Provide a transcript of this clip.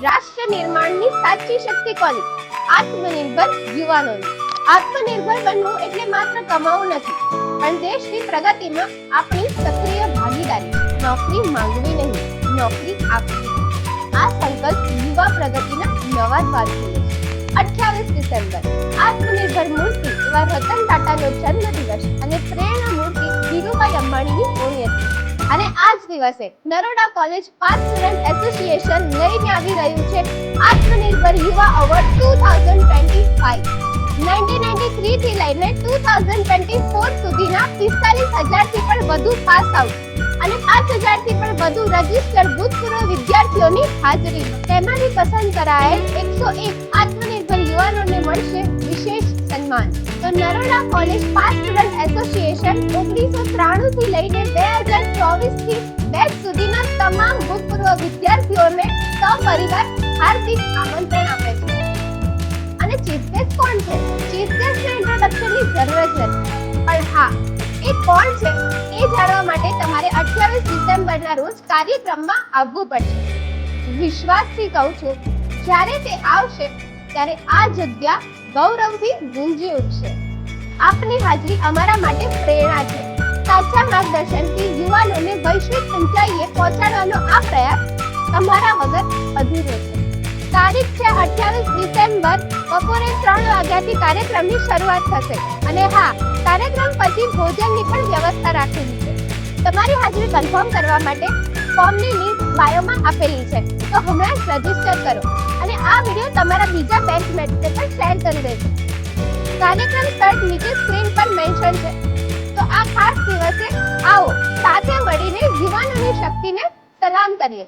રાષ્ટ્ર નિર્માણની સાચી શક્તિ કોની? આત્મનિર્ભર યુવાનોની. આત્મનિર્ભર બનવું એટલે માત્ર કમાવું નથી, પણ દેશની પ્રગતિમાં આપણી સક્રિય ભાગીદારી. નોકરી માંગવી નહીં, નોકરી આપવી. આ સંકલ્પ યુવા પ્રગતિના નવા દ્વાર ખોલે છે. 28 ડિસેમ્બર આત્મનિર્ભર મૂર્તિ એવા રતન ટાટાનો જન્મદિવસ અને પ્રેરણા મૂર્તિ ધીરુભાઈ અંબાણીની પુણ્યતિથિ. અને આ જ દિવસે Naroda college pass student association લઈને આવી રહ્યું છે આત્મનિર્ભર યુવા એવોર્ડ 2025. 1993 થી લઈને 2024 સુધીના 45,000 થી પણ વધુ પાસ આઉટ અને 5,000 થી પણ વધુ રજિસ્ટર્ડ ભૂતપૂર્વ વિદ્યાર્થીઓની હાજરી. તેમાંથી પસંદ કરાયેલ 101 આત્મનિર્ભર યુવાનોને મળશે વિશેષ સન્માન. તો Naroda college pass student association 1993 થી લઈને 2024 થી બેચ સુધીના તમામ ભૂતપૂર્વ વિદ્યાર્થીઓને સપરિવાર હાર્દિક આમંત્રણ આપે છે. અને ચીફ ગેસ્ટ કોણ છે? ચીફ ગેસ્ટના ઇન્ટ્રોડક્શનની જરૂર જ નથી, પણ હા, એ કોણ છે એ જાણવા માટે તમારે 28 ડિસેમ્બરના રોજ કાર્યક્રમમાં આવવું પડશે. વિશ્વાસથી કહું છું, જ્યારે તે આવશે ત્યારે આ જગ્યા ગૌરવથી ગુંજી ઉઠશે. આપની હાજરી અમારા માટે પ્રેરણા છે. સાચા માર્ગદર્શનથી યુવાનોને વૈશ્વિક ઊંચાઈએ પહોંચાડવાનો આ પ્રયાસ તમારા વગર અધૂરો છે. તારીખ છે 28 ડિસેમ્બર બપોરે 3 વાગ્યાથી કાર્યક્રમની શરૂઆત થશે. અને હા, કાર્યક્રમ પછી ભોજનની પણ વ્યવસ્થા રાખેલી છે. તમારી હાજરી કન્ફર્મ કરવા માટે ફોર્મની લિંક બાયોમાં આપેલી છે, તો હમણાં જ રજીસ્ટર કરો અને આ વિડીયો તમારા બીજા બેન્ચમેટ્સને પણ શેર કરી દેજો. કાર્યક્રમ સ્થળ નીચે સ્ક્રીન પર મેન્શન છે. તો આ ખાસ દિવસે આવો સાથે મળીને યુવાનોની શક્તિને સલામ કરીએ.